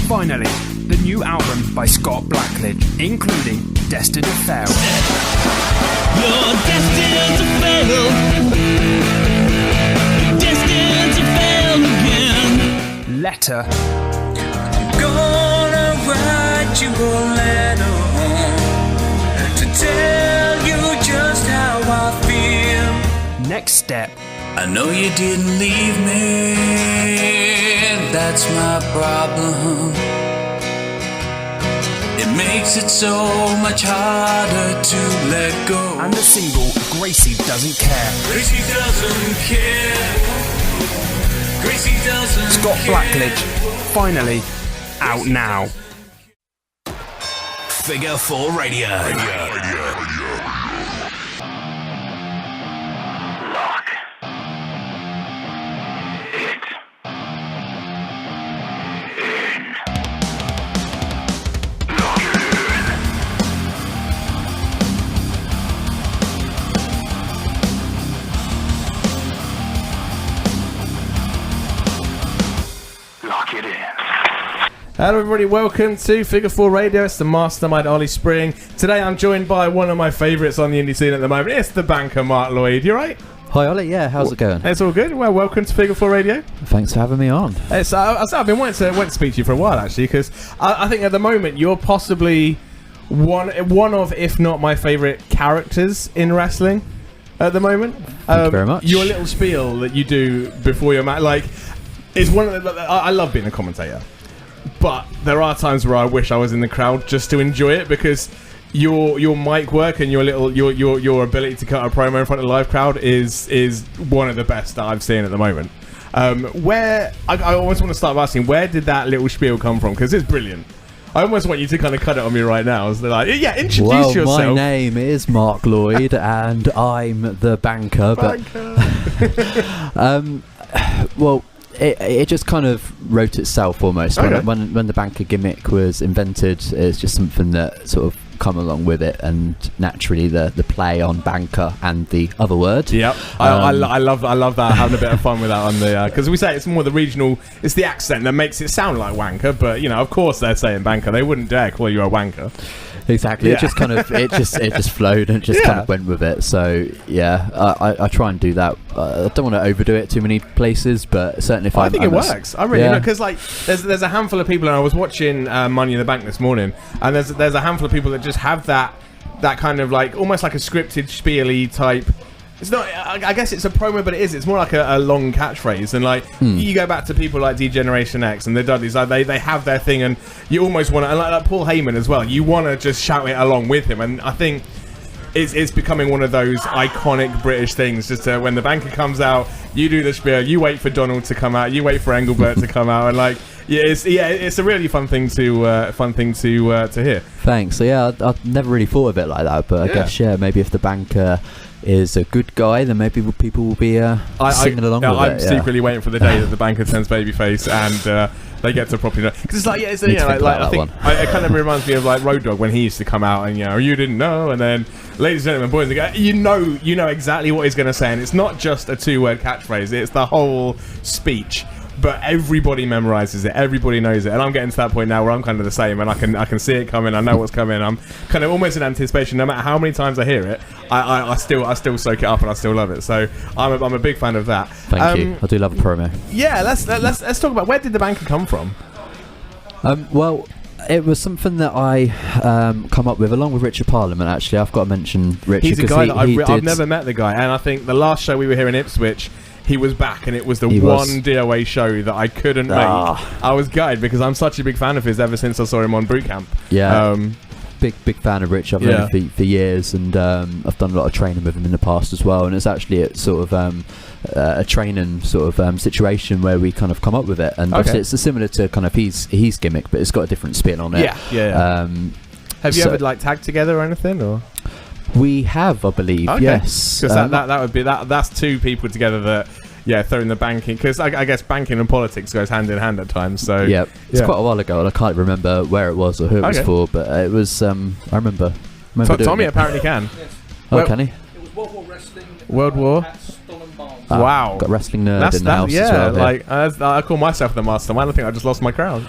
Finally, the new album by Scott Blackledge, including Destined to Fail. You're destined to fail. Destined to fail again. Letter. Gonna write you a letter to tell you just how I feel. Next Step. I know you didn't leave me, that's my problem. It makes it so much harder to let go. And the single, Gracie Doesn't Care. Gracie doesn't care. Gracie doesn't Scott care. Blackledge, finally, out now. Figure 4 Radio. Lock it in. Lock it in. Lock it in. Hello everybody, welcome to Figure 4 Radio. It's the Mastermind Olie Spring. Today I'm joined by one of my favourites on the indie scene at the moment. It's the Banker Marc Lloyd. You alright? Hi Ollie, yeah, how's it going? It's all good. Well, welcome to Figure 4 Radio. Thanks for having me on. I've been wanting to speak to you for a while actually, because I think at the moment you're possibly one of, if not my favourite characters in wrestling at the moment. Thank you very much. Your little spiel that you do before your match, like, is one of the. I love being a commentator. But there are times where I wish I was in the crowd just to enjoy it, because your mic work and your ability to cut a promo in front of a live crowd is one of the best that I've seen at the moment. Where I almost want to start by asking, where did that little spiel come from? Because it's brilliant. I almost want you to kind of cut it on me right now. So like, yeah, introduce yourself. My name is Marc Lloyd and I'm the banker. Well, it just kind of wrote itself almost. Okay. When the banker gimmick was invented, it's just something that sort of come along with it, and naturally the play on banker and the other word. Yep, I love that, having a bit of fun with that on the because we say it's more the regional, it's the accent that makes it sound like wanker, but you know, of course they're saying banker, they wouldn't dare call you a wanker. Exactly. Yeah. It just kind of it just flowed and just kind of went with it. So yeah, I try and do that. I don't want to overdo it too many places, but certainly if I think it works. I really because like there's a handful of people, and I was watching Money in the Bank this morning, and there's a handful of people that just have that kind of like almost like a scripted spiel-y type. It's not. I guess it's a promo, but it is. It's more like a long catchphrase. And like you go back to people like D-Generation X and the Dudleys, like they have their thing, and you almost want to. And like Paul Heyman as well. You want to just shout it along with him. And I think it's becoming one of those iconic British things. Just when the banker comes out, you do the spiel. You wait for Donald to come out. You wait for Engelbert to come out, and like. It's a really fun thing to hear. Thanks. So yeah, I've never really thought of it like that, but I guess maybe if the banker is a good guy, then maybe people will be singing along with it. I'm secretly waiting for the day that the banker turns babyface and they get to properly know, because it's like I think it kind of reminds me of like Road Dogg when he used to come out and you didn't know, and then ladies and gentlemen, boys and girls, you know exactly what he's going to say, and it's not just a 2-word catchphrase, it's the whole speech. But everybody memorizes it. Everybody knows it, and I'm getting to that point now where I'm kind of the same, and I can see it coming. I know what's coming. I'm kind of almost in anticipation. No matter how many times I hear it, I still soak it up, and I still love it. So I'm a big fan of that. Thank you. I do love a promo. Yeah, let's talk about, where did the banker come from? Well, it was something that I come up with along with Richard Parliament. Actually, I've got to mention Richard. He's a guy that I've never met the guy, and I think the last show we were here in Ipswich, he was back, and it was the one DOA show that I couldn't make. I was gutted because I'm such a big fan of his ever since I saw him on Boot Camp. Yeah, big fan of Rich. I've known him for years, and I've done a lot of training with him in the past as well. And it's actually a sort of a training sort of situation where we kind of come up with it. And obviously it's similar to kind of his gimmick, but it's got a different spin on it. Yeah. Have you ever like tagged together or anything, or? We have, I believe, yes. Because that would be that's two people together that, throwing the banking. Because I guess banking and politics goes hand in hand at times. So it's quite a while ago, and I can't remember where it was or who it was for, but it was. I remember. Tommy apparently can. Yes. Oh, can he? It was World War Wrestling. World War. At Stolen Barns. Wow. Got a wrestling nerd in the house as well. Like I call myself the mastermind. I think I just lost my crown.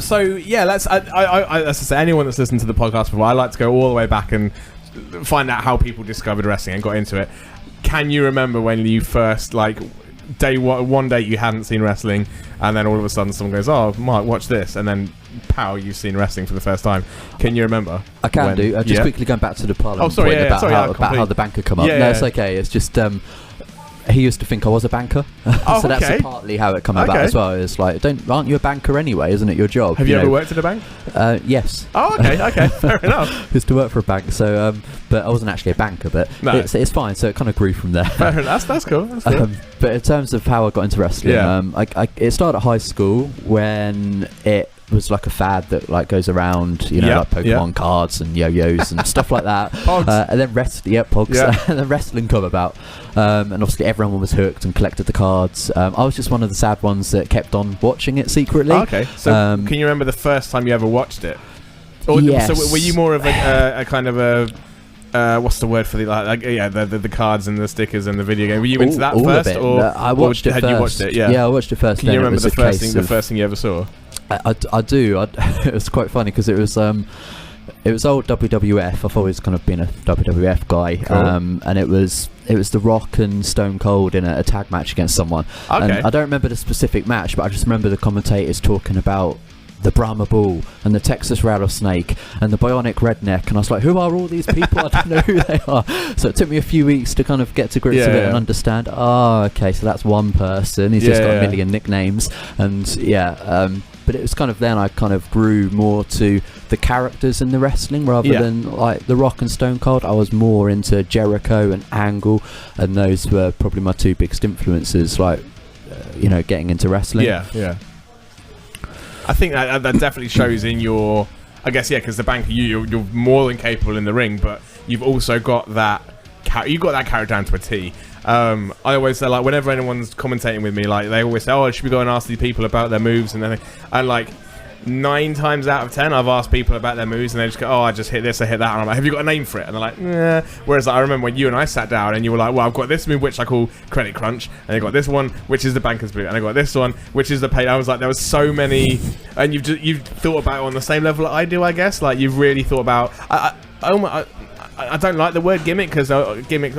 So yeah, let's. As I say, anyone that's listened to the podcast before, I like to go all the way back and find out how people discovered wrestling and got into it. Can you remember when you first, like, one day you hadn't seen wrestling, and then all of a sudden someone goes, "Oh, Mark, watch this," and then pow, you've seen wrestling for the first time. Can you remember? I can do. Just quickly going back to the Parliament point about how the banker come up. No, it's okay. It's just he used to think I was a banker, so that's partly how it come about as well. It's like, aren't you a banker anyway? Isn't it your job? Have you ever worked at a bank? Yes. Oh, okay, fair enough. Used to work for a bank, so but I wasn't actually a banker, but it's fine. So it kind of grew from there. Fair enough. That's cool. But in terms of how I got into wrestling, it started at high school when it was like a fad that like goes around, like Pokemon cards and yo-yos and stuff like that. And then Pogs. And then wrestling come about, and obviously everyone was hooked and collected the cards. I was just one of the sad ones that kept on watching it secretly. Okay, so can you remember the first time you ever watched it? Or, yes. So were you more of a kind of a what's the word for the cards and the stickers and the video game? Were you into that first, or I watched it first? Had you watched it? Yeah, I watched it first. Can you remember the first thing you ever saw? I do. It was quite funny because it was old WWF. I've always kind of been a WWF guy, cool. And it was The Rock and Stone Cold in a tag match against someone. Okay. And I don't remember the specific match, but I just remember the commentators talking about the Brahma Bull and the Texas Rattlesnake and the Bionic Redneck, and I was like, who are all these people? I don't know who they are. So it took me a few weeks to kind of get to grips with it and understand, okay, so that's one person, he's just got a million nicknames, and but it was kind of then I kind of grew more to the characters in the wrestling rather than like The Rock and Stone Cold. I was more into Jericho and Angle, and those were probably my two biggest influences, like getting into wrestling. I think that definitely shows in your, I guess, because the banker, you're more than capable in the ring, but you've also got that character down to a T. I always say, like, whenever anyone's commentating with me, like, they always say, "Oh, should we go and ask these people about their moves?" And then, and like 9 times out of 10, I've asked people about their moves, and they just go, "Oh, I just hit this, I hit that," and I'm like, "Have you got a name for it?" And they're like, "Nah." Whereas I remember when you and I sat down, and you were like, "Well, I've got this move which I call Credit Crunch, and I got this one which is the Banker's Boot, and I got this one which is the Pay." I was like, there was so many, and you've thought about it on the same level that I do, I guess. Like, you've really thought about. I don't like the word gimmick, because gimmick.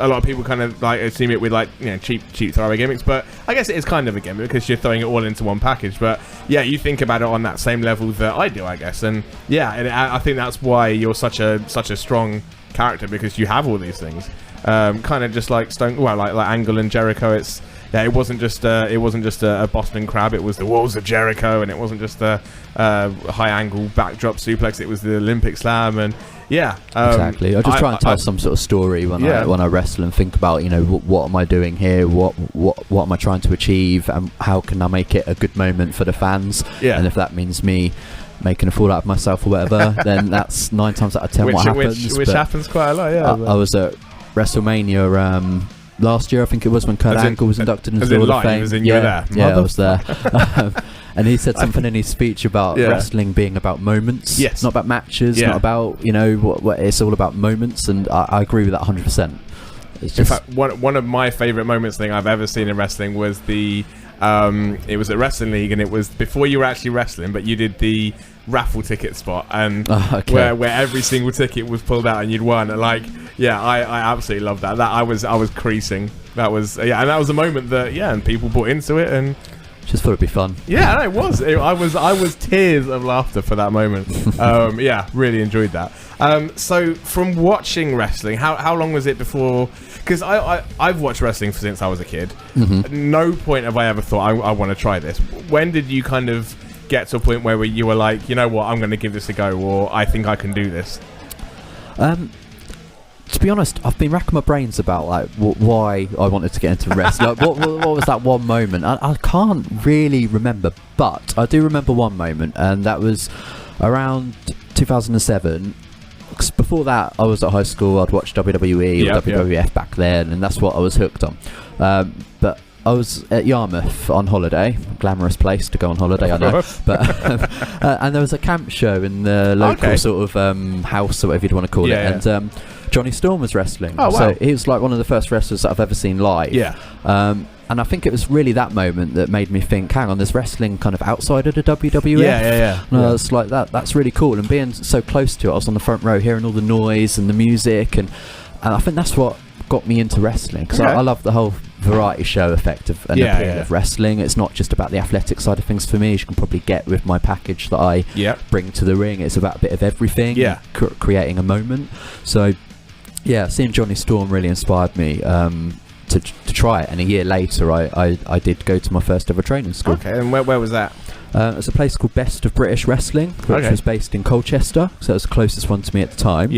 A lot of people kind of like assume it with, like, cheap throwaway gimmicks, but I guess it is kind of a gimmick because you're throwing it all into one package. But yeah, you think about it on that same level that I do, I guess, and I think that's why you're such a strong character, because you have all these things, kind of just like like Angle and Jericho. It wasn't just a Boston Crab. It was the Walls of Jericho, and it wasn't just a high angle backdrop suplex. It was the Olympic Slam, and exactly. I just try and tell some sort of story when I wrestle, and think about what am I doing here? What am I trying to achieve? And how can I make it a good moment for the fans? Yeah. And if that means me making a fool out of myself or whatever, then that's 9 times out of 10 what happens. Which happens quite a lot. Yeah. I was at WrestleMania last year, I think it was, when Kurt Angle was inducted into the Hall of Fame. You were there. Yeah, I was there. And he said something in his speech about wrestling being about moments. Yes. Not about matches, not about, what it's all about moments, and I agree with that 100%. It's just, in fact, one of my favourite moments thing I've ever seen in wrestling was it was at Wrestling League, and it was before you were actually wrestling, but you did the raffle ticket spot, and where every single ticket was pulled out and you'd won, and I absolutely loved that. I was creasing. That was and that was a moment that and people bought into it, and just thought it'd be fun. Yeah, no, it was. I was tears of laughter for that moment. Really enjoyed that. So from watching wrestling, how long was it before? Because I've watched wrestling since I was a kid. Mm-hmm. At no point have I ever thought I want to try this. When did you kind of get to a point where you were like, you know what, I'm going to give this a go, or I think I can do this? To be honest, I've been racking my brains about why I wanted to get into wrestling. What was that one moment? I can't really remember, but I do remember one moment, and that was around 2007. Before that, I was at high school. I'd watched WWE or WWF back then, and that's what I was hooked on. But I was at Yarmouth on holiday, glamorous place to go on holiday, I know. But and there was a camp show in the local sort of house, or whatever you'd want to call it. And Johnny Storm was wrestling. Oh, wow. So he was like one of the first wrestlers that I've ever seen live. Yeah. And I think it was really that moment that made me think, hang on, there's wrestling kind of outside of the WWF. Yeah. And I was like, that's really cool. And being so close to it, I was on the front row hearing all the noise and the music, and I think that's what got me into wrestling, because I love the whole variety show effect of appeal of wrestling. It's not just about the athletic side of things for me, as you can probably get with my package that I bring to the ring. It's about a bit of everything, creating a moment. So seeing Johnny Storm really inspired me to try it, and a year later I did go to my first ever training school. Okay, and where was that? It's a place called Best of British Wrestling, which was based in Colchester, so it was the closest one to me at the time.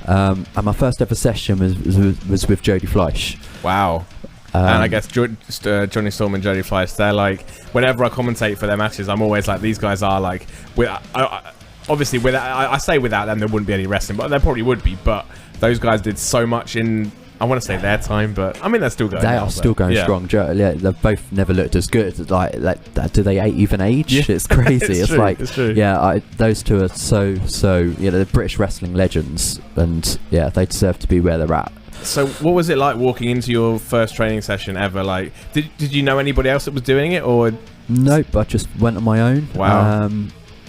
And my first ever session was with Jody Fleisch. Wow. And I guess Johnny Storm and Jody Fleisch, they're like, whenever I commentate for their matches, I'm always like, these guys are like, obviously I say without them there wouldn't be any wrestling, but there probably would be, but those guys did so much in, I want to say their time, but I mean they're still going. They are still going strong. They've both never looked as good. Like do they even age? Yeah. It's crazy. It's true, it's true. Those two are so the British wrestling legends, and they deserve to be where they're at. So what was it like walking into your first training session ever? Like, did you know anybody else that was doing it, or? Nope, I just went on my own. Wow.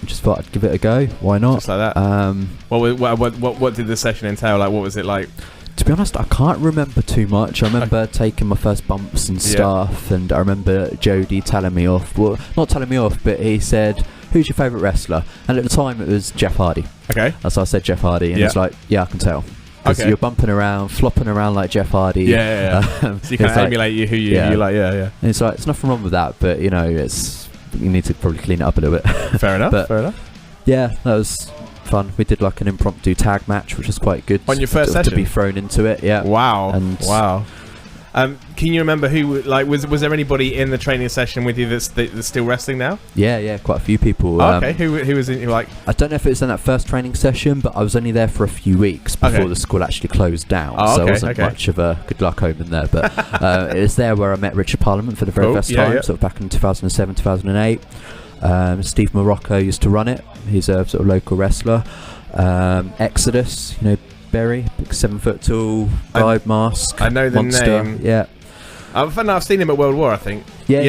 Just thought I'd give it a go. Why not? Just like that. What did the session entail? Like, what was it like? To be honest, I can't remember too much. I remember taking my first bumps and stuff, and I remember Jody telling me off. Well, not telling me off, but he said, "Who's your favourite wrestler?" And at the time, it was Jeff Hardy. Okay. So I said Jeff Hardy, and it's like, I can tell. Because you're bumping around, flopping around like Jeff Hardy. So you can emulate who you like. And it's like, it's nothing wrong with that, but you need to probably clean it up a little bit. Fair enough. Yeah, that was fun. We did like an impromptu tag match, which was quite good. On your first session? To be thrown into it, yeah. Wow. Wow. Can you remember who, like, was there anybody in the training session with you that's still wrestling now? Yeah, quite a few people. Okay, who was in, like? I don't know if it was in that first training session, but I was only there for a few weeks before the school actually closed down, so it wasn't much of a good luck omen there. But it was there where I met Richard Parliament for the very first time, sort of back in 2007, 2008. Steve Morocco used to run it. He's a sort of local wrestler. Exodus, Berry, big 7 foot tall, guide mask. I know the monster. name. Yeah. I've seen him at World War, I think. He's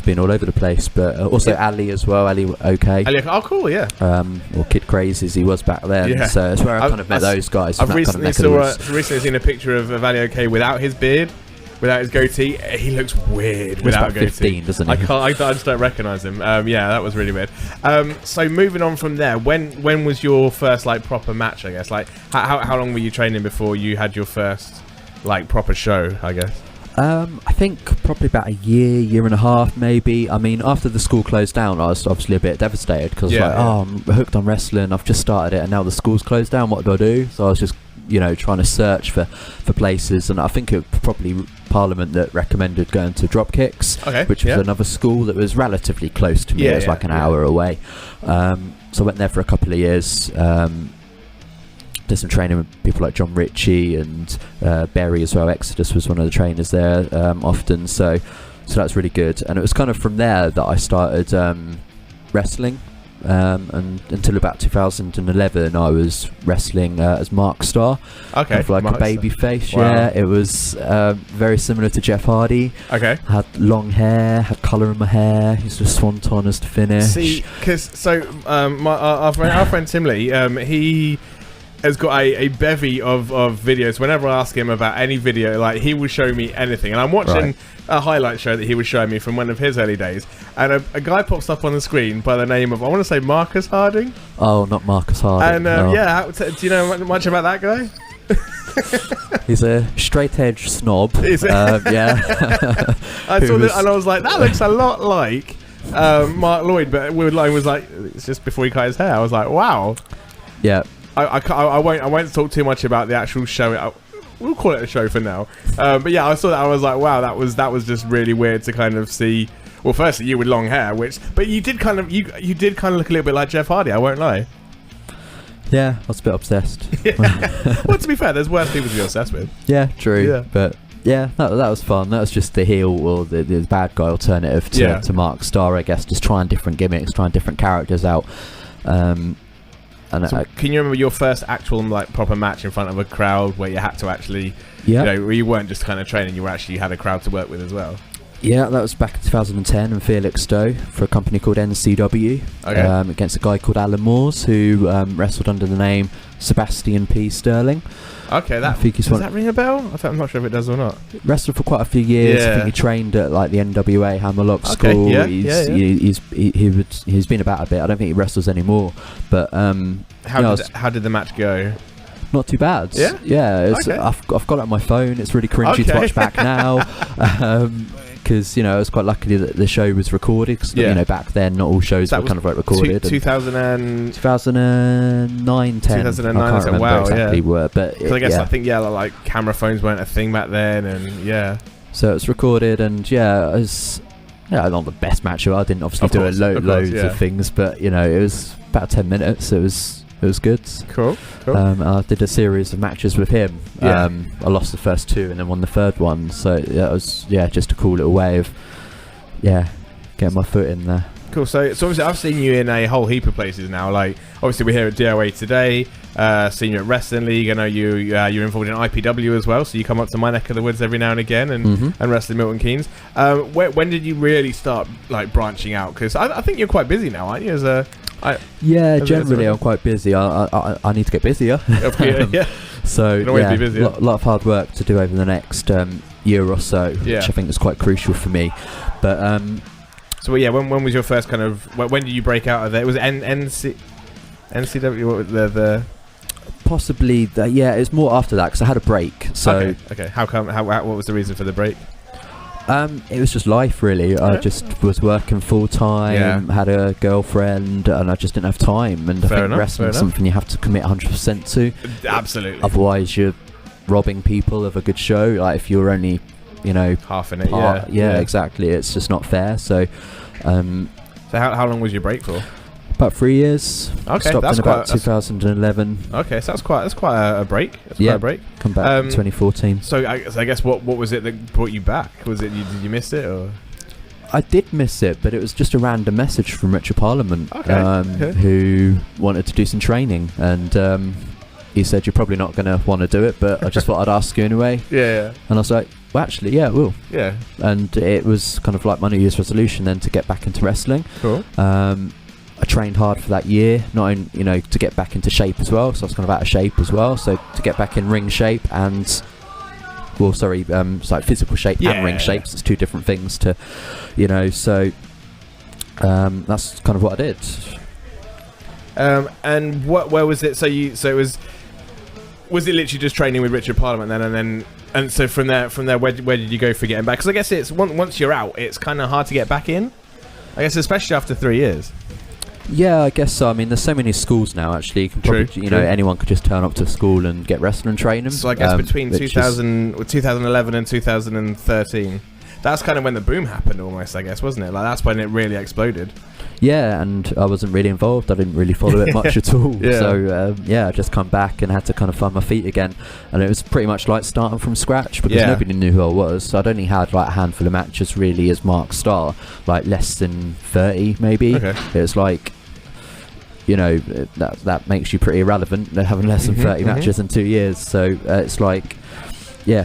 been all over the place, but also Ali as well. Ali, Ali, oh, cool, yeah. Or Kid Crazy as he was back then. Yeah. So it's where I kind of met those guys. I've recently seen a picture of Ali OK without his beard. Without his goatee, he looks weird without a goatee. 15, doesn't he? I just don't recognise him. That was really weird. So moving on from there, when was your first like proper match? I guess like how long were you training before you had your first like proper show? I guess. I think probably about a year and a half, maybe. I mean, after the school closed down, I was obviously a bit devastated because I'm hooked on wrestling. I've just started it, and now the school's closed down. What do I do? So I was just trying to search for places, and I think it was probably Parliament that recommended going to Dropkicks, which was another school that was relatively close to me. It was like an hour away. So I went there for a couple of years, did some training with people like John Ritchie and Berry as well. Exodus was one of the trainers there often, so that's really good. And it was kind of from there that I started wrestling. And until about 2011, I was wrestling as Mark Starr, kind of like Mark a baby face. Wow. Yeah, it was very similar to Jeff Hardy. Okay, had long hair, had colour in my hair. Used to swanton as to finish. See, because our friend Tim Lee, he has got a bevy of videos. Whenever I ask him about any video, like he will show me anything, and I'm watching a highlight show that he was showing me from one of his early days, and a guy pops up on the screen by the name of, I want to say, Marcus Harding. Oh, not Marcus Harding. And do you know much about that guy? He's a straight edge snob. Yeah. I saw that and I was like, that looks a lot like Marc Lloyd, but Line was like, it's just before he cut his hair. I was like, wow. Yeah. I won't talk too much about the actual show. We'll call it a show for now. But yeah, I saw that. I was like, wow, that was just really weird to kind of see. Well, firstly, you with long hair, but you did kind of you did kind of look a little bit like Jeff Hardy. I won't lie. Yeah, I was a bit obsessed. Well, to be fair, there's worse people to be obsessed with. Yeah, true. Yeah. But yeah, that was fun. That was just the heel or the bad guy alternative to Mark Starr, I guess. Just trying different gimmicks, trying different characters out. And So can you remember your first actual like proper match in front of a crowd where you had to actually, yeah, where you weren't just kind of training, you had a crowd to work with as well? Yeah, that was back in 2010 in Felixstowe for a company called NCW, against a guy called Alan Moores, who wrestled under the name Sebastian P. Sterling. Okay, does that ring a bell? I'm not sure if it does or not. Wrestled for quite a few years. I think he trained at like the NWA Hammerlock School. He's been about a bit. I don't think he wrestles anymore. But how did the match go? Not too bad. Yeah. I've got it on my phone. It's really cringy to watch back now. Because I was quite lucky that the show was recorded. Cause, back then not all shows were kind of like recorded. 2009, 10. 2009. I can't remember exactly where, but I think like camera phones weren't a thing back then, and So it was recorded, and it was not the best match. I didn't obviously do loads of things, but it was about 10 minutes. It was good. Cool. I did a series of matches with him. I lost the first 2 and then won the third one. So that was just a cool little way of getting my foot in there. Cool. So obviously I've seen you in a whole heap of places now. Like obviously we're here at DOA today. Seen you at Wrestling League. I know you're involved in IPW as well. So you come up to my neck of the woods every now and again and wrestle in Milton Keynes. When did you really start like branching out? Because I think you're quite busy now, aren't you? Generally I'm quite busy. I need to get busier. So a lot of hard work to do over the next year or so, which I think is quite crucial for me. But when was your first kind of when did you break out of there? Was it NCW? What was the possibly it was more after that because I had a break. So okay. How come? What was the reason for the break? It was just life, really. I just was working full time, had a girlfriend, and I just didn't have time. And I think wrestling is something you have to commit 100% to. Absolutely. Otherwise, you're robbing people of a good show. Like if you're only, half in it. Exactly. It's just not fair. So, so how long was your break for? About 3 years. Okay, stopped in about 2011. Okay, so that's quite a break. Quite a break. Come back in 2014. So I guess what was it that brought you back? Was it did you miss it or? I did miss it, but it was just a random message from Richard Parliament, who wanted to do some training, and he said you're probably not going to want to do it, but I just thought I'd ask you anyway. Yeah. And I was like, well, actually, I will. Yeah. And it was kind of like my New Year's resolution then to get back into wrestling. Cool. I trained hard for that year, not only to get back into shape as well, so I was kind of out of shape as well, so to get back in ring shape and it's like physical shape and ring shapes. It's 2 different things to so that's kind of what I did. And where was it? So it was it literally just training with Richard Parliament then, and so from there where did you go for getting back? Because I guess it's once you're out, it's kind of hard to get back in, I guess, especially after 3 years. Yeah, I guess so. I mean, there's so many schools now. Actually, you can probably, anyone could just turn up to school and get wrestling training. So I guess between 2011 and 2013, that's kind of when the boom happened, almost. I guess, wasn't it? Like that's when it really exploded. Yeah, and I wasn't really involved. I didn't really follow it much at all. So I just come back and had to kind of find my feet again, and it was pretty much like starting from scratch because nobody knew who I was. So I'd only had like a handful of matches really as Mark Starr, like less than 30 maybe. Okay. It was like, that makes you pretty irrelevant having less than 30 matches in 2 years. So it's like,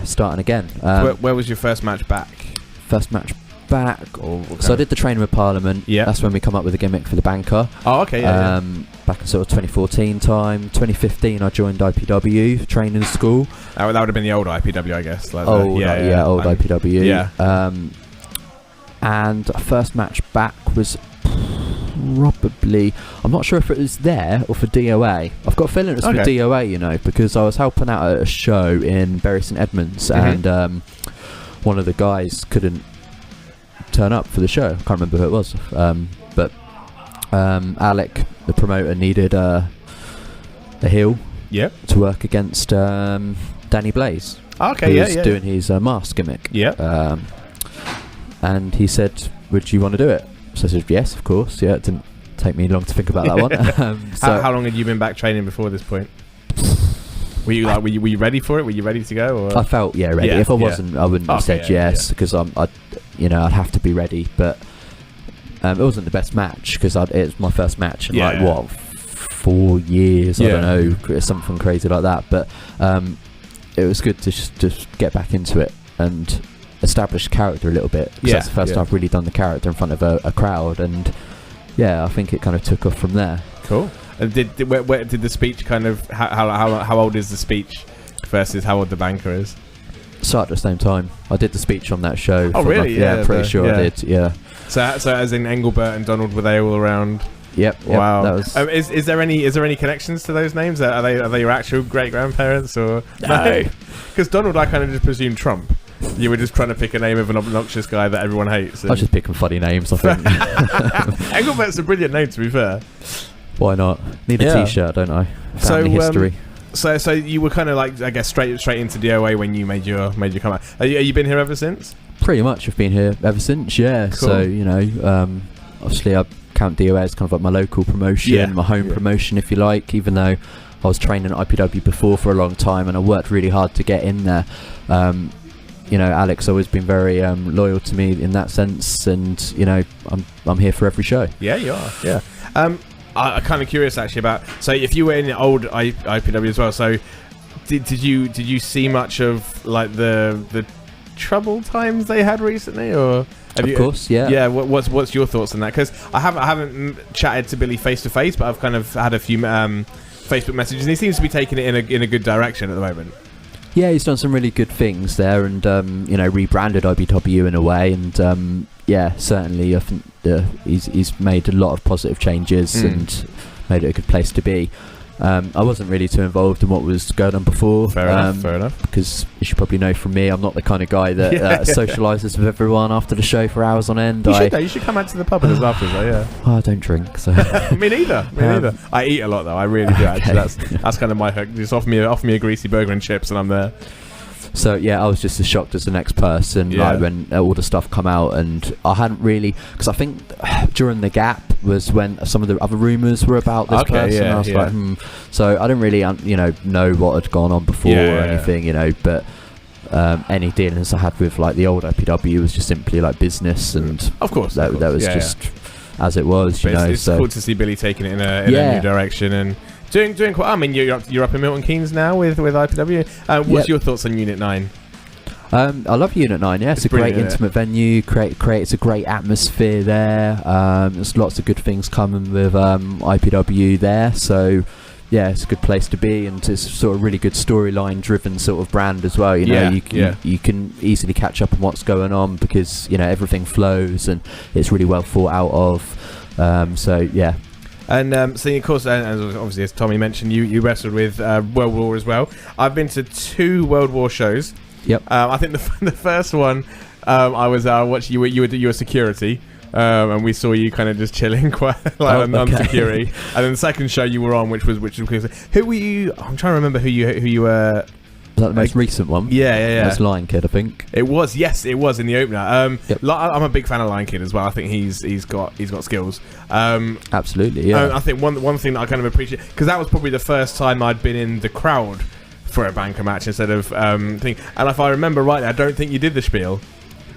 starting again. Where was your first match back? First match back. So I did the training with Parliament. Yeah. That's when we come up with a gimmick for the Banker. Oh, okay. Back in sort of 2014 time. 2015 I joined IPW training school. That would have been the old IPW, I guess. Like old IPW. Yeah. And first match back was probably, I'm not sure if it was there or for DOA. I've got a feeling it was for DOA, because I was helping out at a show in Bury St Edmunds, and one of the guys couldn't turn up for the show. I can't remember who it was, but Alec, the promoter, needed a heel to work against Danny Blaze. Okay, who was doing his mask gimmick. Yeah. And he said, would you want to do it? So I said, yes, of course. Yeah, it didn't take me long to think about that one. How long had you been back training before this point? Were you ready for it? Were you ready to go? Or? I felt ready. If I wasn't, I wouldn't have said yes because I'd have to be ready. But it wasn't the best match because it was my first match in 4 years. I don't know, something crazy like that. But it was good to just get back into it and establish character a little bit. Because that's the first time I've really done the character in front of a crowd, and I think it kind of took off from there. Cool. And did the speech kind of how old is the speech versus how old the banker is? So at the same time, I did the speech on that show. Oh really? Pretty sure I did. Yeah. So as in Engelbert and Donald, were they all around? Yep. Wow. That was is there any connections to those names? Are they your actual great grandparents or no? Because Donald, I kind of just presumed Trump. You were just trying to pick a name of an obnoxious guy that everyone hates. I was just picking funny names, I think. Engelbert's a brilliant name, to be fair. Why not? Need a T-shirt, don't I? Family history. So you were kind of like, I guess, straight into DOA when you made your comeback. Are you been here ever since? Pretty much, I've been here ever since. Yeah. Cool. So obviously I count DOA as kind of like my local promotion, my home promotion, if you like. Even though I was training at IPW before for a long time, and I worked really hard to get in there. Alex always been very loyal to me in that sense, and I'm here for every show. Yeah, you are. Yeah. I'm kind of curious actually about. So if you were in the old IPW as well, so did you see much of like the trouble times they had recently, or? Of course, yeah. Yeah. What's your thoughts on that? Because I haven't chatted to Billy face to face, but I've kind of had a few Facebook messages, and he seems to be taking it in a good direction at the moment. Yeah, he's done some really good things there, and rebranded IBW in a way, and certainly I think he's made a lot of positive changes and made it a good place to be. I wasn't really too involved in what was going on before. Fair enough. Because as you probably know from me, I'm not the kind of guy that socialises with everyone after the show for hours on end. You should come out to the pub with us afterwards, though, Oh, I don't drink, so. Me neither. I eat a lot, though. I really do, actually. That's kind of my hook. Just offer me a greasy burger and chips, and I'm there. So I was just as shocked as the next person, like when all the stuff come out, and I hadn't really, because I think during the gap was when some of the other rumours were about this person. I was like, So I didn't really, know what had gone on before or anything, but any dealings I had with like the old IPW was just simply like business, and of course that was just as it was, It's cool to see Billy taking it in a new direction and. Doing quite. I mean, you're up in Milton Keynes now with IPW. What's your thoughts on Unit 9? I love Unit 9. Yeah, it's a great intimate venue. Creates a great atmosphere there. There's lots of good things coming with IPW there. So it's a good place to be, and it's sort of really good storyline driven sort of brand as well. You can easily catch up on what's going on because everything flows and it's really well thought out of. And so, of course, and obviously, as Tommy mentioned, you wrestled with World War as well. I've been to 2 World War shows. Yep. I think the first one, I was watching you were security, and we saw you kind of just chilling quite on security. And then the second show you were on, which was who were you? I'm trying to remember who you were. Was that the most recent one? Yeah. That's Lion Kid, I think. It was, yes, it was in the opener. I'm a big fan of Lion Kid as well. I think he's got skills. Absolutely, yeah. I think one thing that I kind of appreciate, because that was probably the first time I'd been in the crowd for a banker match instead of thing. And if I remember rightly, I don't think you did the spiel.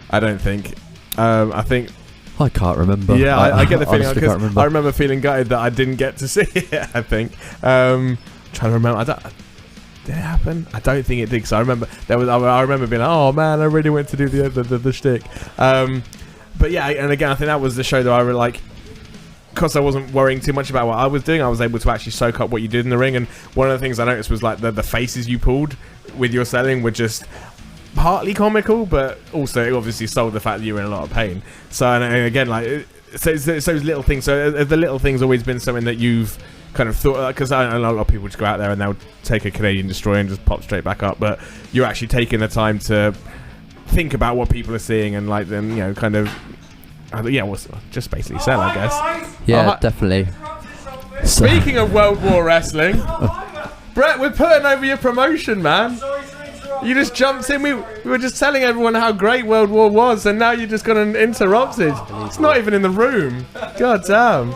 I don't think. I think. I can't remember. Yeah, I get the feeling because I remember feeling gutted that I didn't get to see it. I think. Trying to remember. Did it happen? I don't think it did, because I remember I remember being like, oh man, I really went to do the shtick. But yeah, and again, I think that was the show that I really like, because I wasn't worrying too much about what I was doing. I was able to actually soak up what you did in the ring, and one of the things I noticed was like the faces you pulled with your selling were just partly comical, but also it obviously sold the fact that you were in a lot of pain. So and again, like so it's those little things. So the little things always been something that you've kind of thought, because I know a lot of people just go out there and they'll take a Canadian destroyer and just pop straight back up, but you're actually taking the time to think about what people are seeing and like them, kind of just basically sell, I guess. Yeah, definitely. Speaking of World War wrestling, Brett, we're putting over your promotion, man. You just jumped in. We were just telling everyone how great World War was, and now you're just going to interrupt it. It's not even in the room. God damn.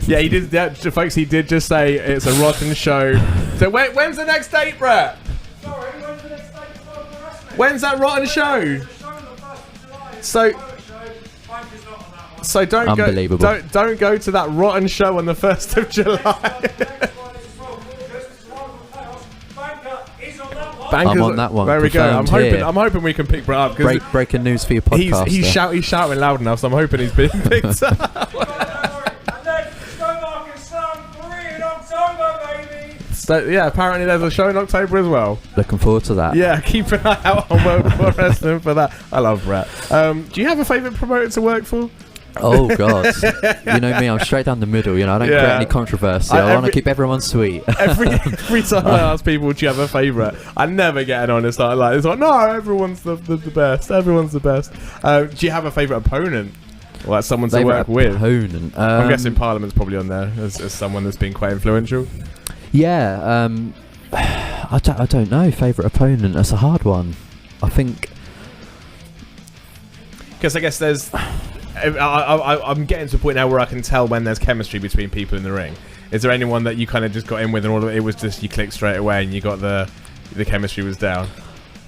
Yeah, he did. Yeah, folks, he did just say it's a rotten show. So when's the next date, Brett? Sorry, when's the next date for World War Wrestling? When's that rotten show? So. So don't go to that rotten show on the 1st of July. I'm on that one. There we go. I'm Confirmed hoping we can pick Brett up. Breaking news for your podcast. He's shouting loud enough, so I'm hoping he's being picked up. So, yeah, apparently there's a show in October as well. Looking forward to that. Yeah, keep an eye out on World War Wrestling for that. I love Brett. Do you have a favourite promoter to work for? Oh God, you know me, I'm straight down the middle. You know, I don't create any controversy. I want to keep everyone sweet. Every time I ask people, do you have a favourite? I never get an honest answer. It's like, no, everyone's the best. Everyone's the best. Do you have a favourite opponent? Well, that's someone to work with. Opponent. I'm guessing Parliament's probably on there as someone that's been quite influential. Yeah. I don't know. Favourite opponent. That's a hard one. I think. Because I guess there's. I'm getting to a point now where I can tell when there's chemistry between people in the ring. Is there anyone that you kind of just got in with and all of it was just you clicked straight away and you got the chemistry was down?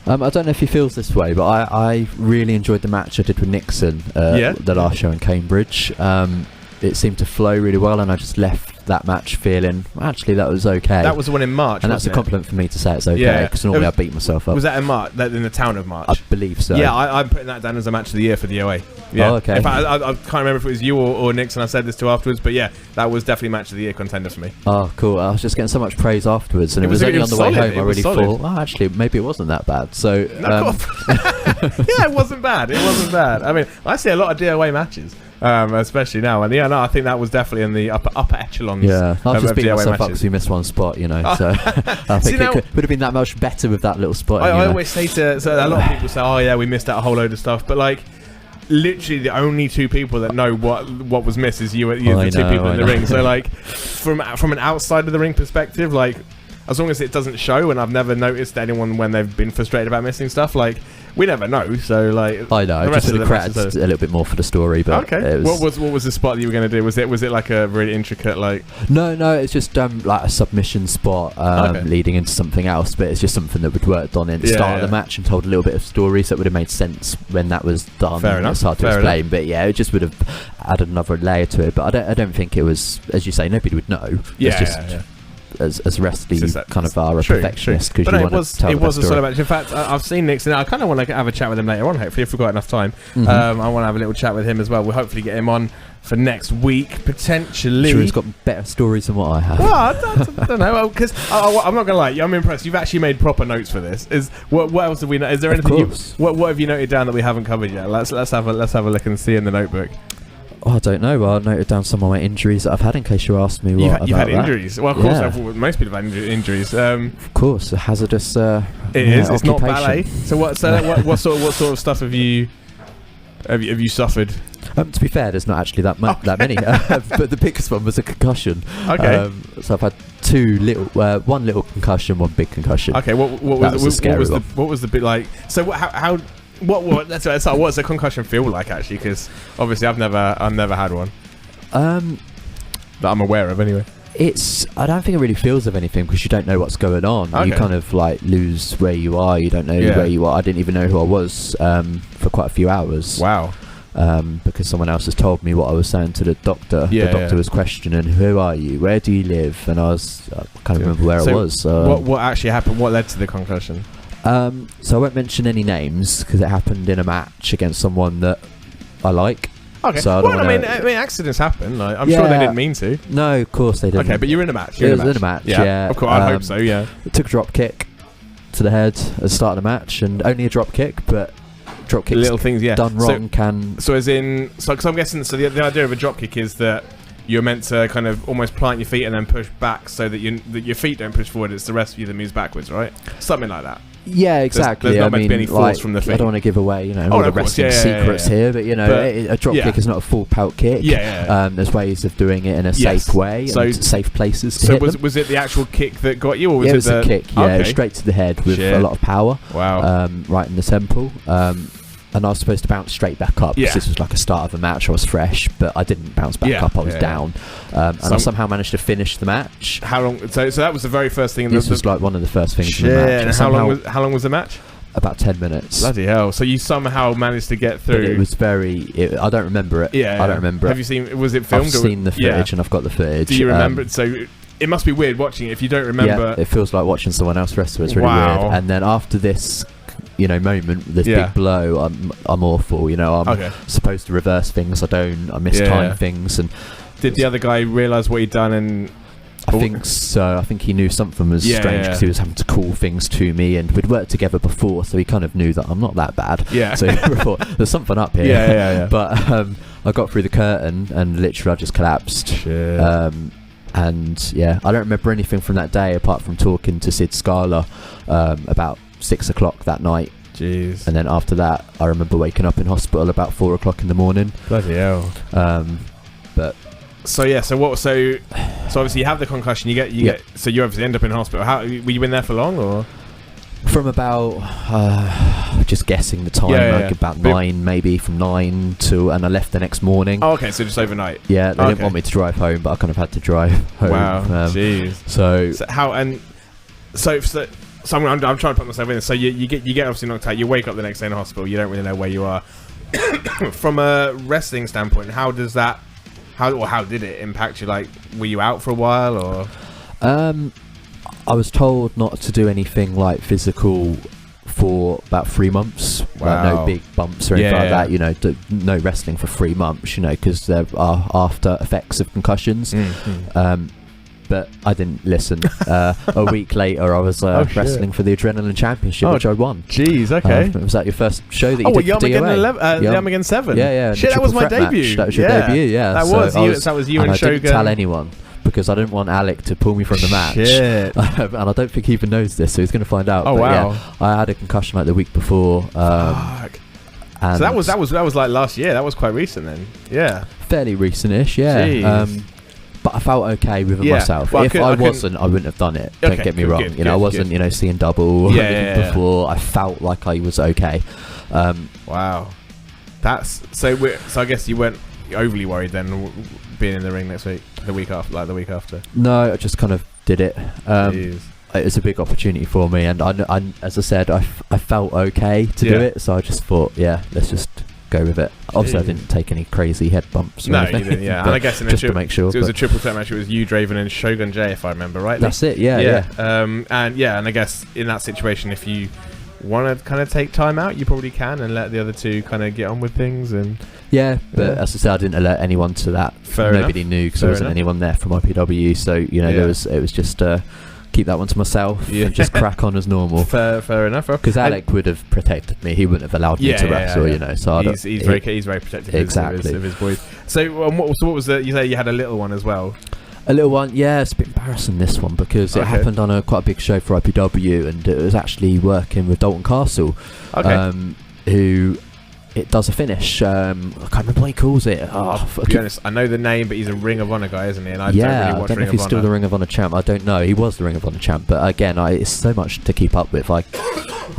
I don't know if he feels this way, but I really enjoyed the match I did with Nixon the last show in Cambridge. It seemed to flow really well, and I just left that match feeling actually that was okay. That was the one in March, and that's a compliment for me to say it's okay, because normally I beat myself up. Was that in March? In the town of March? I believe so. Yeah, I'm putting that down as a match of the year for the OA. Yeah. Oh, okay. In fact, I can't remember if it was you or Nixon I said this to afterwards, but yeah, that was definitely match of the year contender for me. Oh, cool. I was just getting so much praise afterwards, and it was only on the way home I really thought, oh, actually, maybe it wasn't that bad. So, yeah, it wasn't bad. It wasn't bad. I mean, I see a lot of DOA matches. Especially now, and I think that was definitely in the upper echelons. Yeah, I've just beat DOA myself up matches. because we missed one spot, you know. So I think it would have been that much better with that little spot. I always say so a lot of people say, "Oh yeah, we missed out a whole load of stuff," but like, literally the only two people that know what was missed is you the two people in the ring. So like, from an outside of the ring perspective, like, as long as it doesn't show, and I've never noticed anyone when they've been frustrated about missing stuff, like, we never know. So like, I know, just the credits a little bit more for the story. But okay, what was the spot that you were going to do? Was it like a really intricate like? No, it's just like a submission spot leading into something else. But it's just something that we'd worked on at the start of the match and told a little bit of story, so it would have made sense when that was done. Fair enough. It's hard to explain, but yeah, it just would have added another layer to it. But I don't think it was, as you say, nobody would know. It's just. As wrestling kind of are a perfectionist, because you want to tell it was a story. sort of match. In fact, I've seen Nixon. I kind of want to have a chat with him later on. Hopefully, if we've got enough time, I want to have a little chat with him as well. We'll hopefully get him on for next week potentially. Sure, he's got better stories than what I have. Well, I don't know, because I'm not gonna lie. I'm impressed. You've actually made proper notes for this. What else have we? Is there anything? What have you noted down that we haven't covered yet? Let's have a look and see in the notebook. Oh, I don't know. Well, I noted down some of my injuries that I've had in case you asked me what you've had injuries. Well, of course, most people have had injuries. Of course, a hazardous. It is. It's not ballet. So what sort of stuff have you suffered? To be fair, there's not actually that many. But the biggest one was a concussion. Okay. So I've had one little concussion, one big concussion. Okay. What was the bit like? So what's a concussion feel like actually? Because obviously I've never had one. That I'm aware of anyway. I don't think it really feels of anything because you don't know what's going on. Okay. You kind of like lose where you are. You don't know where you are. I didn't even know who I was for quite a few hours. Wow. Because someone else has told me what I was saying to the doctor. The doctor was questioning, "Who are you? Where do you live?" And I can't remember where I was. What actually happened? What led to the concussion? So I won't mention any names because it happened in a match against someone that I like. Okay. So I mean, accidents happen. Like, I'm sure they didn't mean to. No, of course they didn't. Okay, but you're in a match. It was in a match. Yeah. Of course, I hope so. Yeah. Took a drop kick to the head at the start of the match, and only a drop kick, but drop kicks little things, done wrong can. So as in, because I'm guessing, so the idea of a drop kick is that you're meant to kind of almost plant your feet and then push back so that your feet don't push forward. It's the rest of you that moves backwards, right? Something like that. Yeah, exactly. There's not meant to be any force from the feet. I don't want to give away, all the wrestling secrets here, but a drop kick is not a full pout kick. There's ways of doing it in a safe way, and safe places to hit them. Was it the actual kick that got you, or was it was a kick? Yeah, straight to the head with a lot of power. Wow. Right in the temple. And I was supposed to bounce straight back up because this was like a start of a match. I was fresh, but I didn't bounce back up. I was down, and I somehow managed to finish the match. How long? So that was the very first thing. This was like one of the first things in the match. And how long was the match? about 10 minutes. Bloody hell! So you somehow managed to get through. But it was I don't remember it. Yeah, I don't remember. Have you seen? Was it filmed? I've seen the footage and I've got the footage. Do you remember? So it must be weird watching it if you don't remember. Yeah, it feels like watching someone else wrestle. It's really weird. And then after this, moment, this big blow, I'm awful. I'm supposed to reverse things. I don't. I mistime things. And did the other guy realise what he'd done? And I think so. I think he knew something was strange because he was having to call things to me, and we'd worked together before, so he kind of knew that I'm not that bad. Yeah. So he thought there's something up here. Yeah. But I got through the curtain and literally I just collapsed. Shit. And I don't remember anything from that day apart from talking to Sid Scala about 6 o'clock that night. Jeez. And then after that, I remember waking up in hospital about 4 o'clock in the morning. Bloody hell. But. So obviously you have the concussion. You get. So you obviously end up in hospital. How were you in there for long, or? From about just guessing the time, about 9, maybe from 9 to, and I left the next morning. Oh, okay, so just overnight. Yeah, they didn't want me to drive home, but I kind of had to drive home. Wow, jeez. So how and so I'm trying to put myself in this. So you get obviously knocked out. You wake up the next day in hospital. You don't really know where you are. From a wrestling standpoint, how did it impact you? Like, were you out for a while, or? I was told not to do anything like physical for about 3 months. Wow. No big bumps or anything like that. No wrestling for 3 months. Because there are after effects of concussions. But I didn't listen. A week later, I was wrestling for the Adrenaline Championship, which I won. Jeez, okay. Was that your first show that you did for DOA? Yarmouth 7. Yeah. Shit, that was my debut. Match. That was your debut, yeah. That was you and Shogun. I didn't tell anyone because I didn't want Alec to pull me from the match. Shit. And I don't think he even knows this, so he's going to find out. Oh, but wow. Yeah, I had a concussion like the week before. Fuck. And so that was like last year. That was quite recent then. Yeah. Fairly recent-ish, yeah. Jeez. But I felt okay with myself. Well, if I wasn't, I wouldn't have done it. Don't get me wrong. I wasn't, seeing double before. I felt like I was okay. Wow. That's so. I guess you weren't overly worried then, being in the ring the week after. No, I just kind of did it. It was a big opportunity for me, and I as I said, I felt okay to do it. So I just thought, let's just go with it. Obviously, I didn't take any crazy head bumps. No, you didn't. Yeah, and I guess just to make sure, it was a triple threat match. It was you, Draven, and Shogun J, if I remember rightly. That's it. Yeah. And I guess in that situation, if you want to kind of take time out, you probably can, and let the other two kind of get on with things. And but as I said, I didn't alert anyone to that. Nobody knew because there wasn't anyone there from IPW. So it was just. Keep that one to myself and just crack on as normal. Fair enough. Because Alec would have protected me. He wouldn't have allowed me to wrestle, So he's very protective of his boys. So what was you say you had a little one as well? A little one, yeah. It's a bit embarrassing, this one, because it happened on quite a big show for IPW, and it was actually working with Dalton Castle, who it does a finish. I can't remember what he calls it. To be honest, I know the name, but he's a Ring of Honor guy, isn't he? And I don't really watch don't know if he's still the Ring of Honor champ. I don't know. He was the Ring of Honor champ, but again, it's so much to keep up with. I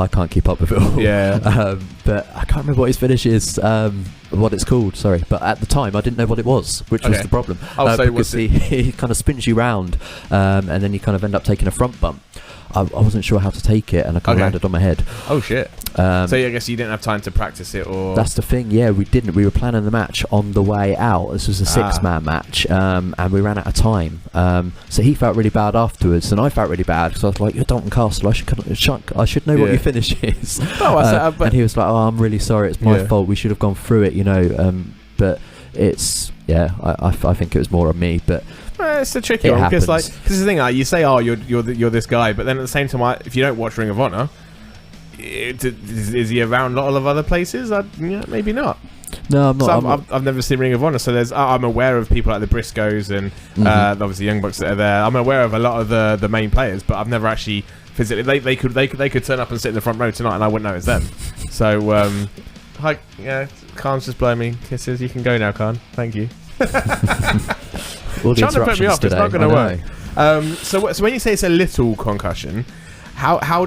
can't keep up with it all. Yeah. But I can't remember what his finish is. What it's called, sorry. But at the time, I didn't know what it was, which was the problem. Because he kind of spins you round, and then you kind of end up taking a front bump. I wasn't sure how to take it, and I kind of landed on my head. Oh shit! So I guess you didn't have time to practice it, or that's the thing. Yeah, we didn't. We were planning the match on the way out. This was a 6-man match, and we ran out of time. So he felt really bad afterwards, and I felt really bad because I was like, "You're Dalton Castle. I should know what your finish is." And he was like, "Oh, I'm really sorry. It's my fault. We should have gone through it, But it's I think it was more on me, but. It's a tricky one because the thing, you say, you're this guy, but then at the same time, if you don't watch Ring of Honor, is he around a lot of other places? Maybe not. No, I'm not. I've never seen Ring of Honor, so I'm aware of people like the Briscoes and obviously Young Bucks that are there. I'm aware of a lot of the main players, but I've never actually physically. They could turn up and sit in the front row tonight, and I wouldn't know it's them. So, Khan's just blowing me kisses. You can go now, Khan. Thank you. All the trying to put me off. Today. It's not going to work. So when you say it's a little concussion, how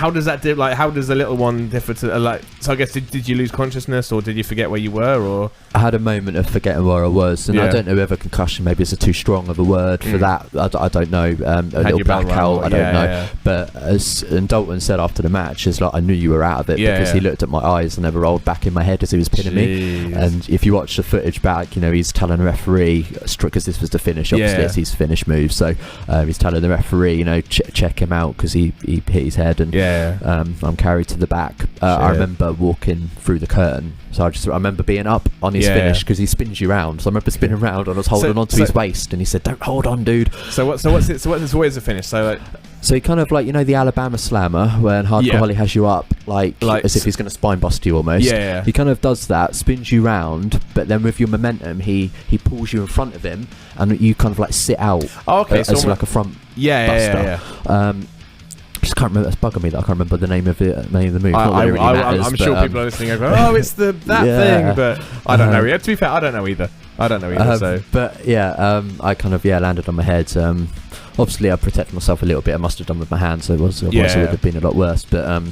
does that how does the little one differ to So I guess did you lose consciousness, or did you forget where you were, or? I had a moment of forgetting where I was, and I don't know whether concussion maybe is a too strong of a word for that. I don't know. A little blackout, I don't know. Yeah. But and Dalton said after the match, is like, I knew you were out of it because he looked at my eyes and they rolled back in my head as he was pinning me. And if you watch the footage back, you know, he's telling the referee, because this was the finish, obviously it's his finish move. So he's telling the referee, you know, check him out because he hit his head, and I'm carried to the back. I remember walking through the curtain, so I remember being up on his finish because he spins you round. So I remember spinning round and I was holding onto his waist, and he said, "Don't hold on, dude." So what's the finish? So he kind of like, you know, the Alabama Slammer when Hardcore Holly has you up like as if he's going to spine bust you almost. He kind of does that, spins you round, but then with your momentum, he pulls you in front of him, and you kind of like sit out. As like a front buster. Just can't remember. It's bugging me that I can't remember the name of the move. I'm sure people are listening and going, "Oh, it's that thing," but I don't know. To be fair, I don't know either. So, but I kind of landed on my head. Obviously, I protected myself a little bit. I must have done with my hands, so it would have been a lot worse. But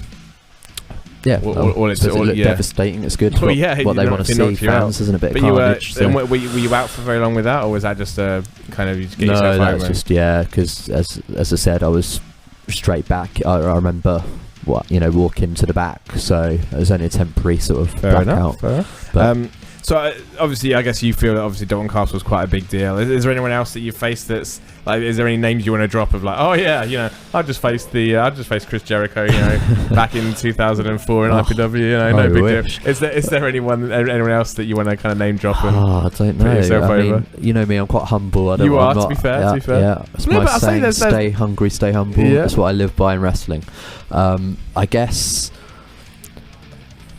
devastating. It's good. What they want to see, fans, isn't a bit of carnage. Were you out for very long with that, or was that just a kind of you just get yourself home? No, that's just because as I said, I was straight back. I remember walking to the back, so it was only a temporary sort of blackout. Fair enough. So obviously, I guess you feel that obviously Dalton Castle was quite a big deal. Is there anyone else that you faced that's like? Is there any names you want to drop of like? Oh yeah, you know, I just faced Chris Jericho, you know, back in 2004 in IPW. You know, no big deal. Is there anyone else that you want to kind of name drop? I don't know. I mean, you know me, I'm quite humble. To be fair. Yeah, it's my saying, stay hungry, stay humble. Yeah. That's what I live by in wrestling. I guess.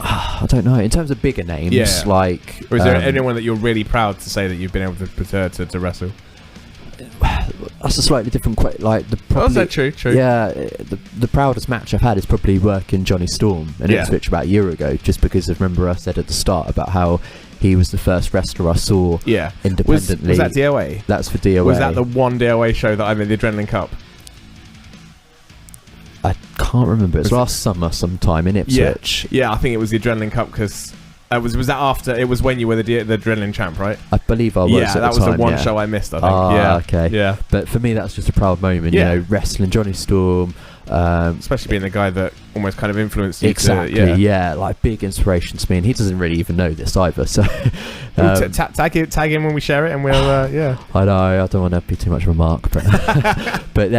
I don't know. In terms of bigger names, like... Or is there anyone that you're really proud to say that you've been able to wrestle? That's a slightly different question. Like is that true? Yeah, the proudest match I've had is probably working Johnny Storm in Ipswich about a year ago, just because I remember I said at the start about how he was the first wrestler I saw independently. Was that DOA? That's for DOA. Was that the one DOA show that I made, the Adrenaline Cup? I can't remember. It was last summer sometime in Ipswich. Yeah, I think it was the Adrenaline Cup because was that after? It was when you were the Adrenaline champ, right? I believe I was. Yeah, that was the one show I missed, I think. Okay. Yeah. But for me, that's just a proud moment. You know, wrestling Johnny Storm. Especially being the guy that almost kind of influenced you. Exactly, like big inspiration to me, and he doesn't really even know this either. So tag him when we share it, and we'll I know I don't want to be too much of a mark, but but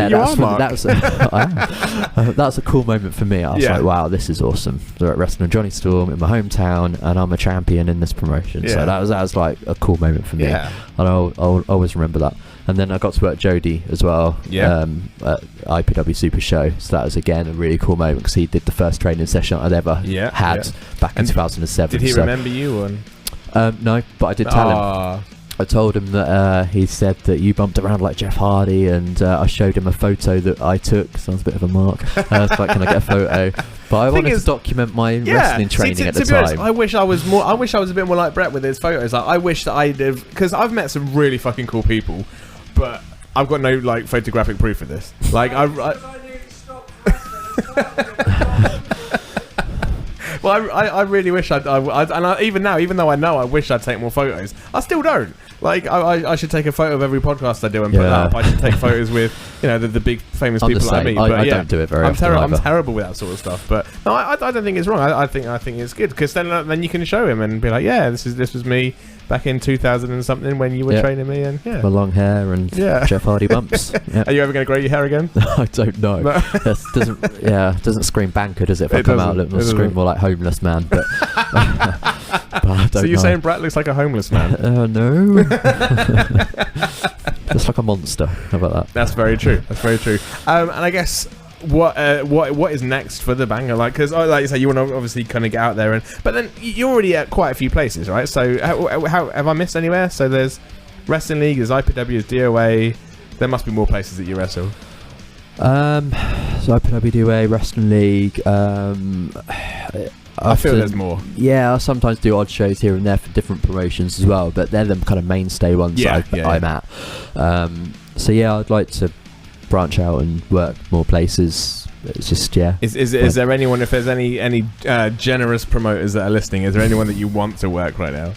that's a cool moment for me. I was like, wow, this is awesome. So wrestling Johnny Storm in my hometown, and I'm a champion in this promotion. So that was like a cool moment for me, and I'll always remember that. And then I got to work Jody as well at IPW Super Show. So that was, again, a really cool moment because he did the first training session I'd ever had back in 2007. Did he remember you? No, but I did tell him. I told him that he said that you bumped around like Jeff Hardy, and I showed him a photo that I took. Sounds a bit of a mark. Like, can I get a photo? But I wanted to document my wrestling training at the time. Honest, I wish I was a bit more like Brett with his photos. Like, I wish that I'd have, because I've met some really fucking cool people, but I've got no like photographic proof of this. Like Well, I really wish even now, even though I know I wish I'd take more photos, I still don't. Like, I should take a photo of every podcast I do and put that up. I should take photos with, you know, the big famous people that I meet. But I don't do it very often. I'm terrible with that sort of stuff. But no, I don't think it's wrong. I think it's good because then you can show him and be like, yeah, this was me back in 2000 and something when you were training me, and my long hair and Jeff Hardy bumps. Are you ever going to grow your hair again? I don't know. No. Doesn't scream banker, does it? If I come out, it'll scream more like homeless man. But, so you're saying Brett looks like a homeless man? No. Looks like a monster. How about that? That's very true. And I guess what is next for the Banger? Like, because like you say, you want to obviously kind of get out there, but then you're already at quite a few places, right? So how have I missed anywhere? So there's Wrestling League, there's IPW, there's DOA. There must be more places that you wrestle. So IPW, DOA, Wrestling League. I feel there's more. Yeah, I sometimes do odd shows here and there for different promotions as well, but they're the kind of mainstay ones I'm at. So yeah, I'd like to branch out and work more places. it's just yeah. Is there anyone, if there's any generous promoters that are listening, is there anyone that you want to work right now?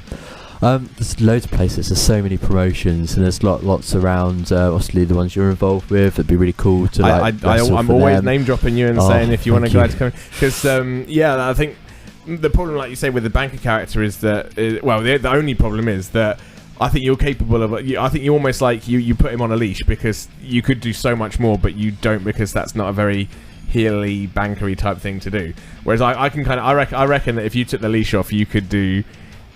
There's loads of places. There's so many promotions, and there's lots around. Obviously, the ones you're involved with. It'd be really cool to like. I'm always name dropping you and saying if you want a guy to come, because I think the problem, like you say, with the banker character is that the only problem is that I think you're capable of. I think you almost like you put him on a leash because you could do so much more, but you don't because that's not a very heely bankery type thing to do. Whereas I can kind of I reckon that if you took the leash off, you could do.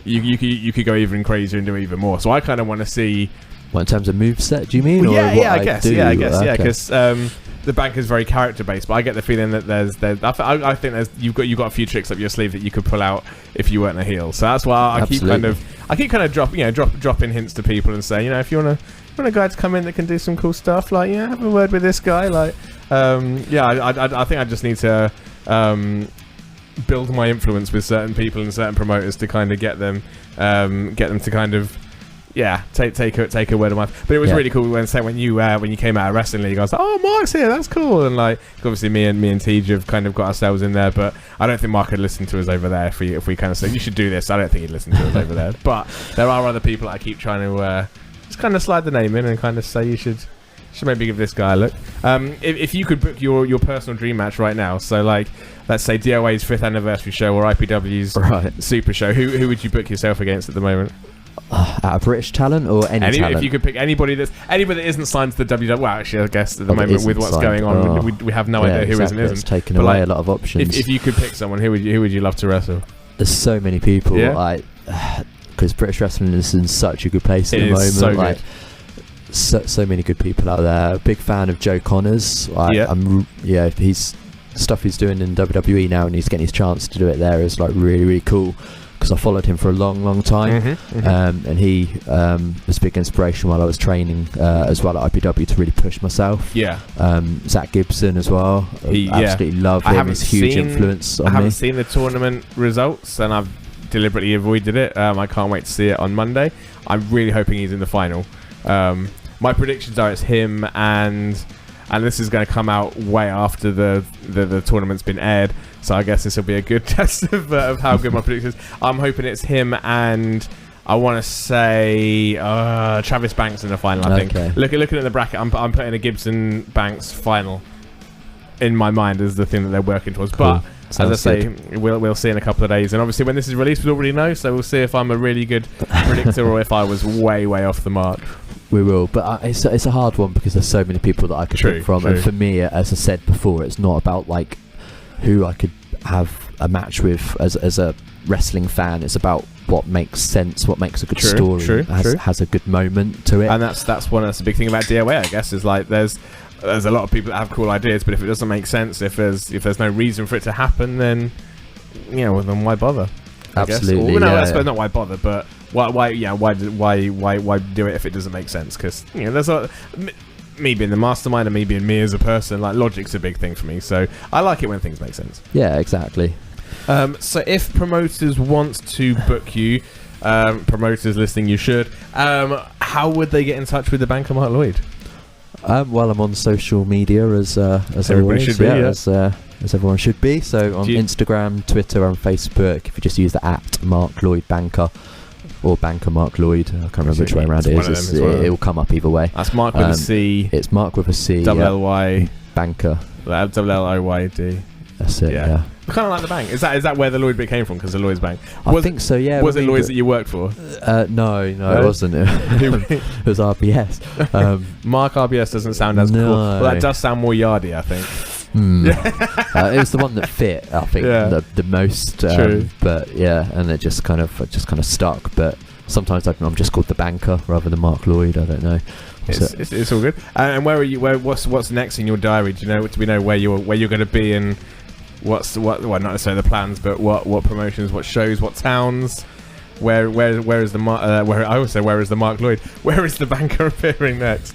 You could go even crazier and do even more. So I kind of want to see. What, in terms of moveset, do you mean? I guess, because the banker's very character based. But I get the feeling that I think you've got a few tricks up your sleeve that you could pull out if you weren't a heel. So that's why I keep kind of dropping hints to people and say, if you want a guy to come in that can do some cool stuff, like have a word with this guy, like I think I just need to. Build my influence with certain people and certain promoters to kind of get them to kind of take a word of mouth. But it was really cool when you came out of Wrestling League, I was like, oh, Mark's here, that's cool. And like obviously me and Tej have kind of got ourselves in there, but I don't think Mark would listen to us over there if we kind of said you should do this. I don't think he'd listen to us over there. But there are other people I keep trying to just kind of slide the name in and kind of say you should maybe give this guy a look. If you could book your personal dream match right now, so like let's say DOA's 5th anniversary show or IPW's Super Show, who would you book yourself against at the moment? Out of British talent or any talent? If you could pick anybody that isn't signed to the WWE, well, actually, I guess at the moment with what's going on, we have no idea who is and isn't. It's taken away a lot of options. If you could pick someone, who would you love to wrestle? There's so many people. Because British wrestling is in such a good place at the moment. So like, so many good people out there. Big fan of Joe Connors. He's stuff he's doing in WWE now, and he's getting his chance to do it there is like really, really cool. Because I followed him for a long time, and he was a big inspiration while I was training as well at IPW to really push myself. Zach Gibson as well. Absolutely love him. He's a huge influence on me. I haven't seen the tournament results, and I've deliberately avoided it. I can't wait to see it on Monday. I'm really hoping he's in the final. My predictions are it's him, and this is going to come out way after the tournament's been aired, so I guess this will be a good test of how good my predictions. I'm hoping it's him, and I want to say Travis Banks in the final. I think. Looking at the bracket, I'm putting a Gibson Banks final in my mind as the thing that they're working towards. Cool. But as I say, we'll see in a couple of days, and obviously when this is released, we'll already know. So we'll see if I'm a really good predictor or if I was way off the mark. We will, but it's a hard one because there's so many people that I could pick from, and for me, as I said before, it's not about like who I could have a match with as a wrestling fan. It's about what makes sense, what makes a good story, has a good moment to it, and that's the big thing about DOA, I guess, is like there's a lot of people that have cool ideas, but if it doesn't make sense, if there's no reason for it to happen, then then why bother? Absolutely. I suppose not why bother, but why do it if it doesn't make sense? Because there's me being the mastermind and me being me as a person, like logic's a big thing for me, so I like it when things make sense. Yeah, exactly. So if promoters want to book you, promoters listening, you should. How would they get in touch with the Banker Marc Lloyd? Well, I'm on social media as everybody always, should be, as everyone should be. So on Instagram, Twitter, and Facebook, if you just use the @Marc Lloyd Banker or Banker Marc Lloyd, I can't remember which way around it is. It'll come up either way. That's Mark with a C. It's Mark with a C. LLY Banker. LLYD. That's it. Yeah. I kind of like the bank. Is that where the Lloyd bit came from? Because the Lloyd's bank. I think so. Yeah. Was it Lloyd's that you worked for? No, it wasn't. It was RBS. Mark RBS doesn't sound as cool. Well, that does sound more yardy, I think. It was the one that fit, I think, the most. True. But yeah, and it just kind of stuck. But sometimes I'm just called the Banker rather than Marc Lloyd. I don't know. It's all good. And where are you? What's next in your diary? Do we know where you're going to be and what not necessarily the plans, but what promotions, what shows, what towns? Where is the where is the Marc Lloyd? Where is the Banker appearing next?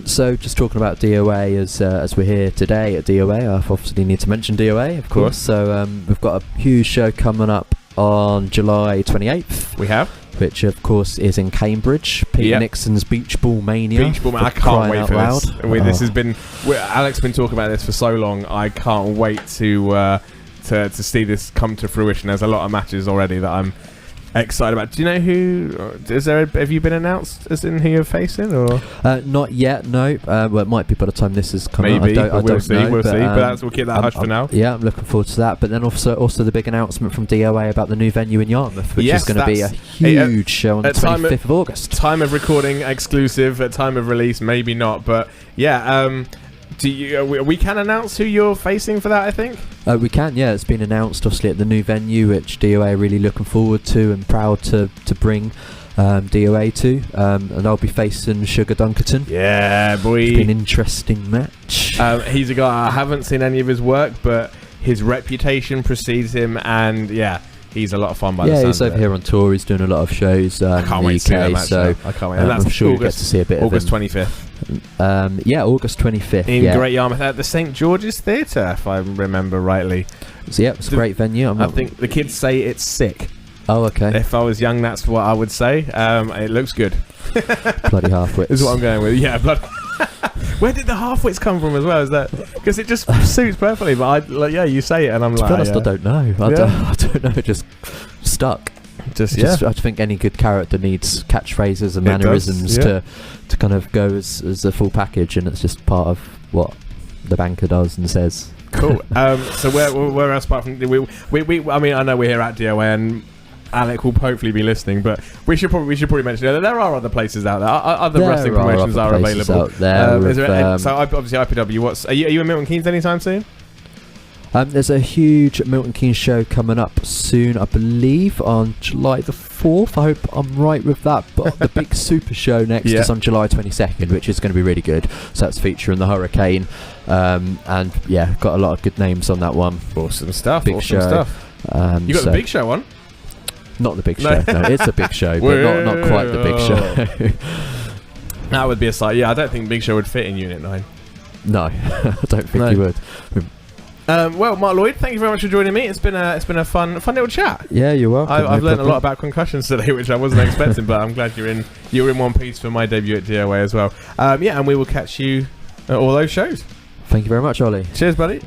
So just talking about DOA as we're here today at DOA, I obviously need to mention DOA, of course. So we've got a huge show coming up on July 28th. We have. which of course is in Cambridge. Peter Nixon's Beach Ball Mania. Beach Ball, I can't wait for this. This has been. Alex has been talking about this for so long. I can't wait to see this come to fruition. There's a lot of matches already that I'm excited about. Do you know who? Have you been announced as in who you're facing, or not yet? No. Well, it might be by the time this is coming. Maybe, I don't we'll see. know, We'll see. But we'll keep that hush for now. Yeah, I'm looking forward to that. But then also the big announcement from DOA about the new venue in Yarmouth, which is going to be a huge show on the 25th of August. Time of recording, exclusive. At time of release, maybe not. But yeah. We can announce who you're facing for that, I think? We can, yeah. It's been announced, obviously, at the new venue, which DOA are really looking forward to and proud to bring DOA to. And I'll be facing Sugar Dunkerton. Yeah, boy. It's been an interesting match. He's a guy, I haven't seen any of his work, but his reputation precedes him, and yeah, he's a lot of fun by the sound he's over here on tour. He's doing a lot of shows in the UK, so I can't wait. And that's I'm sure you get to see a bit August of him. 25th. August 25th. In Great Yarmouth at the St George's Theatre, if I remember rightly. So, it's a great venue. I think the kids say it's sick. Oh, okay. If I was young, that's what I would say. It looks good. Bloody half-wits. Is what I'm going with. Yeah, bloody. Where did the half-wits come from as well? Is that because it just suits perfectly? But you say it, and I'm to be honest, I don't know. I don't know. It just stuck. I think any good character needs catchphrases and mannerisms to kind of go as a full package, and it's just part of what the banker does and says. Cool. So where else apart from we I mean, I know we're here at DOA and Alec will hopefully be listening, but we should probably mention that there are other places out there. Other wrestling promotions are available out there. So obviously IPW. Are you in Milton Keynes anytime soon? There's a huge Milton Keynes show coming up soon, I believe, on July the 4th. I hope I'm right with that. But the big super show next is on July 22nd, which is going to be really good. So that's featuring the Hurricane. And yeah, got a lot of good names on that one. Awesome stuff. Big show. You got the big show on? Not the big show. No, it's a big show, but not quite the big show. That would be a sight. Yeah, I don't think Big Show would fit in Unit 9. No, I don't think he would. Well, Marc Lloyd, thank you very much for joining me. It's been a fun little chat. Yeah, you're welcome. I've learned a lot about concussions today, which I wasn't expecting, but I'm glad you're in one piece for my debut at DOA as well. And we will catch you at all those shows. Thank you very much, Ollie. Cheers, buddy.